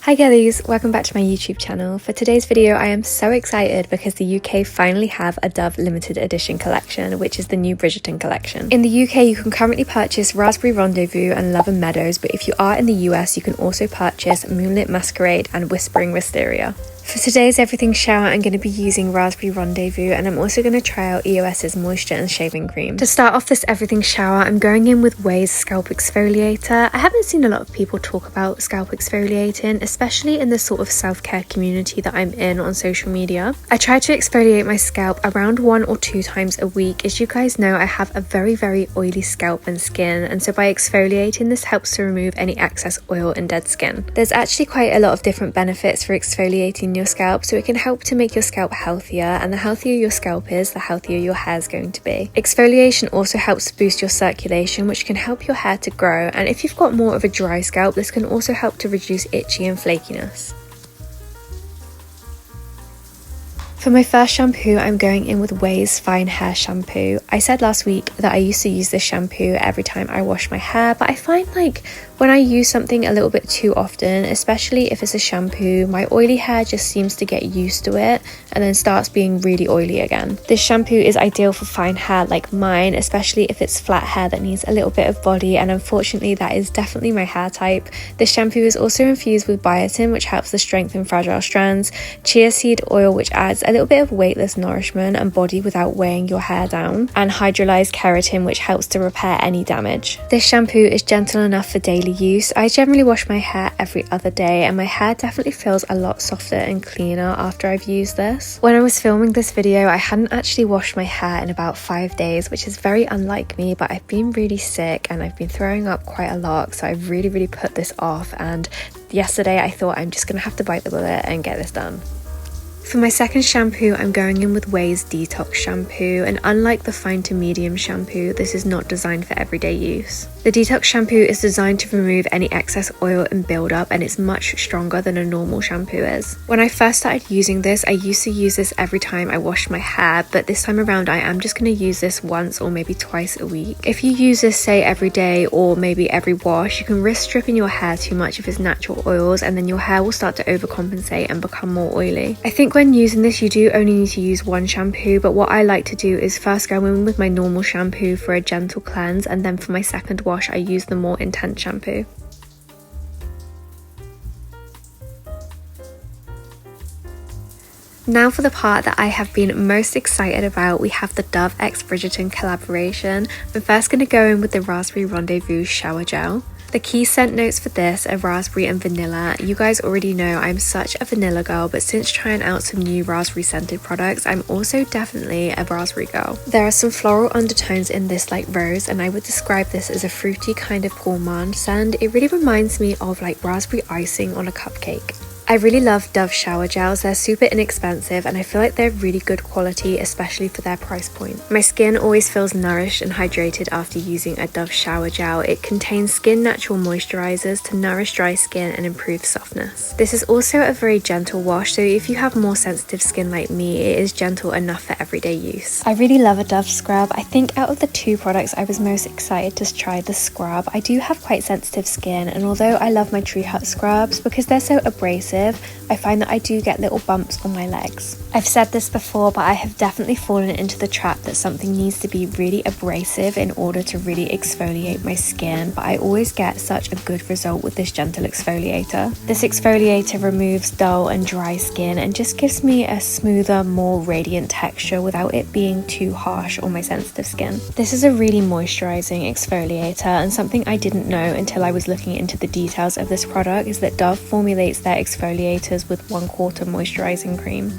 Hi girlies, welcome back to my YouTube channel. For today's video I am so excited because the UK finally have a Dove limited edition collection, which is the new Bridgerton collection. In the UK you can currently purchase Raspberry Rendezvous and Love and Meadows, but if you are in the US you can also purchase Moonlit Masquerade and Whispering Wisteria. For today's everything shower, I'm going to be using Raspberry Rendezvous, and I'm also going to try out EOS's moisture and shaving cream. To start off this everything shower, I'm going in with Ouai's Scalp Exfoliator. I haven't seen a lot of people talk about scalp exfoliating, especially in the sort of self-care community that I'm in on social media. I try to exfoliate my scalp around 1 or 2 times a week. As you guys know, I have a very oily scalp and skin, and so by exfoliating this helps to remove any excess oil and dead skin. There's actually quite a lot of different benefits for exfoliating your scalp, so it can help to make your scalp healthier, and the healthier your scalp is, the healthier your hair is going to be. Exfoliation also helps boost your circulation, which can help your hair to grow, and if you've got more of a dry scalp, this can also help to reduce itchy and flakiness. For my first shampoo, I'm going in with Ouai's Fine Hair Shampoo. I said last week that I used to use this shampoo every time I wash my hair, but I find like when I use something a little bit too often, especially if it's a shampoo, my oily hair just seems to get used to it and then starts being really oily again. This shampoo is ideal for fine hair like mine, especially if it's flat hair that needs a little bit of body, and unfortunately that is definitely my hair type. This shampoo is also infused with biotin, which helps to strengthen fragile strands, chia seed oil, which adds a little bit of weightless nourishment and body without weighing your hair down, and hydrolyzed keratin, which helps to repair any damage. This shampoo is gentle enough for daily use. I generally wash my hair every other day, and my hair definitely feels a lot softer and cleaner after I've used this. When I was filming this video, I hadn't actually washed my hair in about 5 days, which is very unlike me, but I've been really sick and I've been throwing up quite a lot, so I've really put this off, and yesterday I thought I'm just gonna have to bite the bullet and get this done. For my second shampoo, I'm going in with Ouai's Detox shampoo, and unlike the fine to medium shampoo, this is not designed for everyday use. The Detox shampoo is designed to remove any excess oil and buildup, and it's much stronger than a normal shampoo is. When I first started using this, I used to use this every time I washed my hair, but this time around I am just going to use this once or maybe twice a week. If you use this say every day or maybe every wash, you can risk stripping your hair too much of its natural oils, and then your hair will start to overcompensate and become more oily. I think when using this you do only need to use one shampoo, but what I like to do is first go in with my normal shampoo for a gentle cleanse, and then for my second wash I use the more intense shampoo. Now for the part that I have been most excited about, we have the Dove x Bridgerton collaboration. I'm first going to go in with the Raspberry Rendezvous Shower Gel. The key scent notes for this are raspberry and vanilla. You guys already know I'm such a vanilla girl, but since trying out some new raspberry scented products, I'm also definitely a raspberry girl. There are some floral undertones in this like rose, and I would describe this as a fruity kind of gourmand scent. It really reminds me of like raspberry icing on a cupcake. I really love Dove shower gels. They're super inexpensive and I feel like they're really good quality, especially for their price point. My skin always feels nourished and hydrated after using a Dove shower gel. It contains skin natural moisturizers to nourish dry skin and improve softness. This is also a very gentle wash, so if you have more sensitive skin like me, it is gentle enough for everyday use. I really love a Dove scrub. I think out of the 2 products I was most excited to try the scrub. I do have quite sensitive skin, and although I love my Tree Hut scrubs because they're so abrasive, I find that I do get little bumps on my legs. I've said this before, but I have definitely fallen into the trap that something needs to be really abrasive in order to really exfoliate my skin, but I always get such a good result with this gentle exfoliator. This exfoliator removes dull and dry skin and just gives me a smoother, more radiant texture without it being too harsh on my sensitive skin. This is a really moisturizing exfoliator, and something I didn't know until I was looking into the details of this product is that Dove formulates their exfoliators with 1/4 moisturizing cream.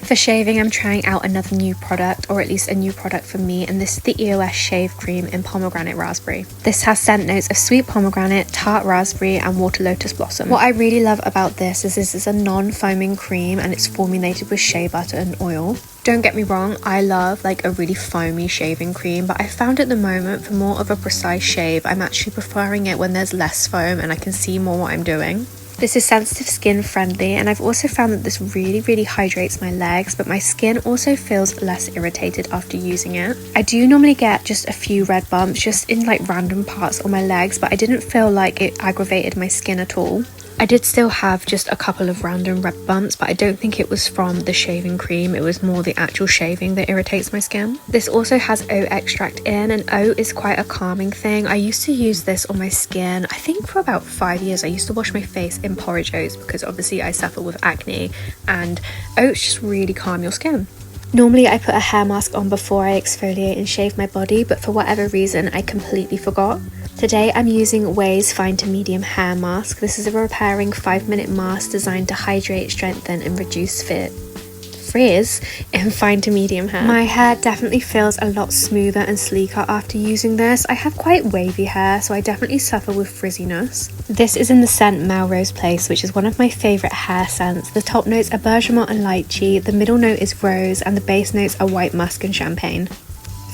For shaving, I'm trying out another new product, or at least a new product for me, and this is the EOS Shave Cream in Pomegranate Raspberry. This has scent notes of sweet pomegranate, tart raspberry, and water lotus blossom. What I really love about this is a non-foaming cream, and it's formulated with shea butter and oil. Don't get me wrong, I love like a really foamy shaving cream, but I found at the moment for more of a precise shave, I'm actually preferring it when there's less foam and I can see more what I'm doing. This is sensitive skin friendly, and I've also found that this really hydrates my legs, but my skin also feels less irritated after using it. I do normally get just a few red bumps just in like random parts on my legs, but I didn't feel like it aggravated my skin at all. I did still have just a couple of random red bumps, but I don't think it was from the shaving cream. It was more the actual shaving that irritates my skin. This also has oat extract in, and oat is quite a calming thing. I used to use this on my skin, I think for about 5 years. I used to wash my face in porridge oats because obviously I suffer with acne, and oats just really calm your skin. Normally I put a hair mask on before I exfoliate and shave my body, but for whatever reason I completely forgot. Today I'm using Ouai's Fine to Medium Hair Mask. This is a repairing 5-minute mask designed to hydrate, strengthen and reduce frizz in fine to medium hair. My hair definitely feels a lot smoother and sleeker after using this. I have quite wavy hair, so I definitely suffer with frizziness. This is in the scent Melrose Place, which is one of my favourite hair scents. The top notes are bergamot and lychee, the middle note is rose, and the base notes are white musk and champagne.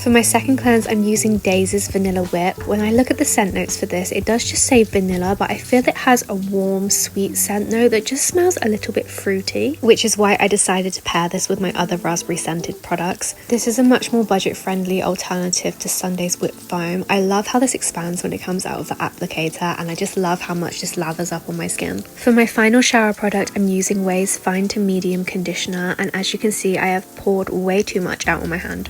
For my second cleanse, I'm using Daisy's Vanilla Whip. When I look at the scent notes for this, it does just say vanilla, but I feel it has a warm, sweet scent note that just smells a little bit fruity, which is why I decided to pair this with my other raspberry scented products. This is a much more budget-friendly alternative to Sunday's Whip Foam. I love how this expands when it comes out of the applicator, and I just love how much this lathers up on my skin. For my final shower product, I'm using Ouai's Fine to Medium Conditioner, and as you can see, I have poured way too much out on my hand.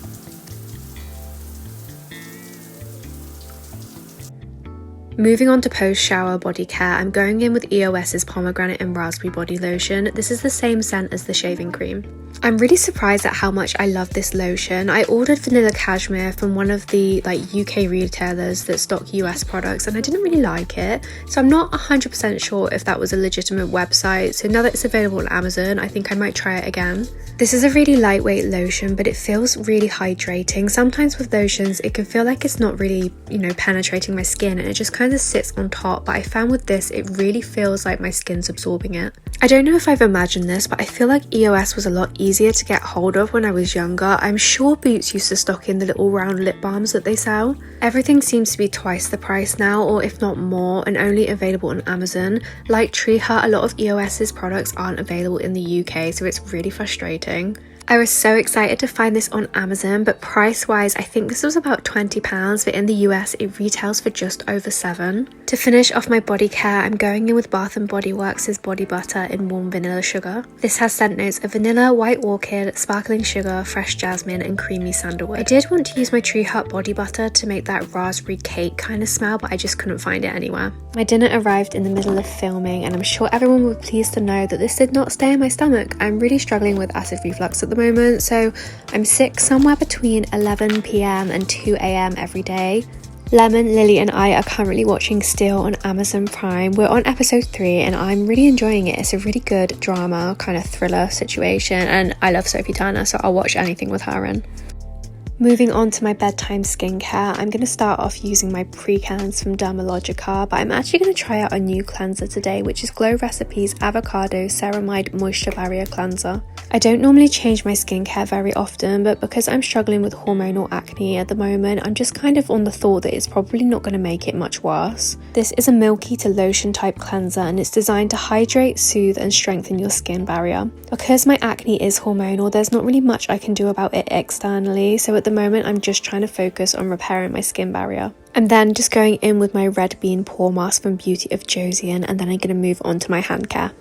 Moving on to post-shower body care, I'm going in with EOS's Pomegranate and Raspberry Body Lotion. This is the same scent as the shaving cream. I'm really surprised at how much I love this lotion. I ordered Vanilla Cashmere from one of the UK retailers that stock US products, and I didn't really like it, so I'm not 100% sure if that was a legitimate website. So now that it's available on Amazon, I think I might try it again. This is a really lightweight lotion, but it feels really hydrating. Sometimes with lotions it can feel like it's not really, penetrating my skin, and it just kind of sits on top, but I found with this it really feels like my skin's absorbing it. I don't know if I've imagined this, but I feel like EOS was a lot easier to get hold of when I was younger. I'm sure Boots used to stock in the little round lip balms that they sell. Everything seems to be twice the price now, or if not more, and only available on Amazon. Like Tree Hut, a lot of EOS's products aren't available in the UK, so it's really frustrating. I was so excited to find this on Amazon, but price wise I think this was about £20, but in the US it retails for just over £7. To finish off my body care, I'm going in with Bath & Body Works' Body Butter in Warm Vanilla Sugar. This has scent notes of vanilla, white orchid, sparkling sugar, fresh jasmine and creamy sandalwood. I did want to use my Tree Hut body butter to make that raspberry cake kind of smell, but I just couldn't find it anywhere. My dinner arrived in the middle of filming, and I'm sure everyone will be pleased to know that this did not stay in my stomach. I'm really struggling with acid reflux at the moment, so I'm sick somewhere between 11 PM and 2 AM every day. Lemon, Lily and I are currently watching Still on Amazon Prime. We're on episode 3 and I'm really enjoying it. It's a really good drama kind of thriller situation, and I love Sophie Turner, so I'll watch anything with her in. Moving on to my bedtime skincare, I'm going to start off using my pre-cleanse from Dermalogica, but I'm actually going to try out a new cleanser today, which is Glow Recipes Avocado Ceramide Moisture Barrier Cleanser. I don't normally change my skincare very often, but because I'm struggling with hormonal acne at the moment, I'm just kind of on the thought that it's probably not going to make it much worse. This is a milky to lotion type cleanser, and it's designed to hydrate, soothe and strengthen your skin barrier. Because my acne is hormonal, there's not really much I can do about it externally, so at the moment I'm just trying to focus on repairing my skin barrier. I'm then just going in with my Red Bean Pore Mask from Beauty of Josian, and then I'm going to move on to my hand care.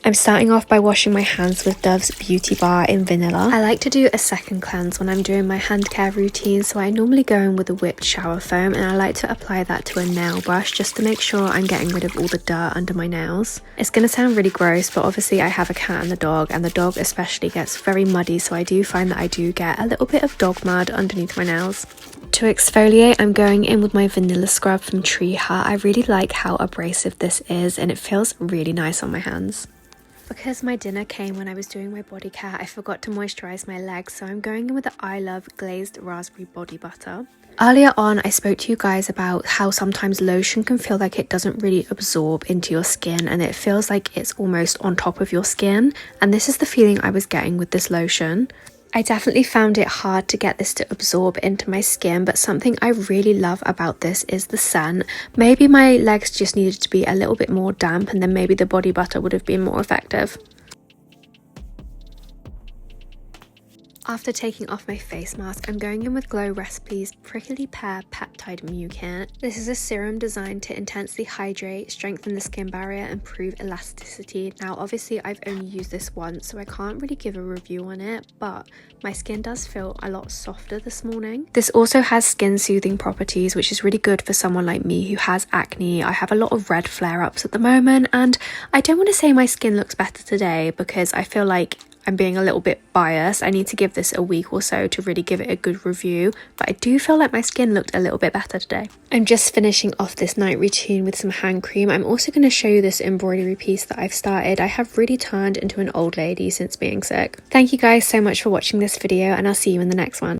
I'm starting off by washing my hands with Dove's Beauty Bar in Vanilla. I like to do a second cleanse when I'm doing my hand care routine, so I normally go in with a whipped shower foam, and I like to apply that to a nail brush just to make sure I'm getting rid of all the dirt under my nails. It's going to sound really gross, but obviously I have a cat and the dog especially gets very muddy, so I do find that I do get a little bit of dog mud underneath my nails. To exfoliate, I'm going in with my Vanilla Scrub from Tree Hut. I really like how abrasive this is, and it feels really nice on my hands. Because my dinner came when I was doing my body care, I forgot to moisturise my legs, so I'm going in with the I Love Glazed Raspberry Body Butter. Earlier on, I spoke to you guys about how sometimes lotion can feel like it doesn't really absorb into your skin, and it feels like it's almost on top of your skin, and this is the feeling I was getting with this lotion. I definitely found it hard to get this to absorb into my skin, but something I really love about this is the scent. Maybe my legs just needed to be a little bit more damp, and then maybe the body butter would have been more effective. After taking off my face mask, I'm going in with Glow Recipes Prickly Pear Peptide Mucin. This is a serum designed to intensely hydrate, strengthen the skin barrier, and improve elasticity. Now obviously I've only used this once, so I can't really give a review on it, but my skin does feel a lot softer this morning. This also has skin soothing properties, which is really good for someone like me who has acne. I have a lot of red flare-ups at the moment, and I don't want to say my skin looks better today because I feel like I'm being a little bit biased. I need to give this a week or so to really give it a good review, but I do feel like my skin looked a little bit better today. I'm just finishing off this night routine with some hand cream. I'm also going to show you this embroidery piece that I've started. I have really turned into an old lady since being sick. Thank you guys so much for watching this video, and I'll see you in the next one.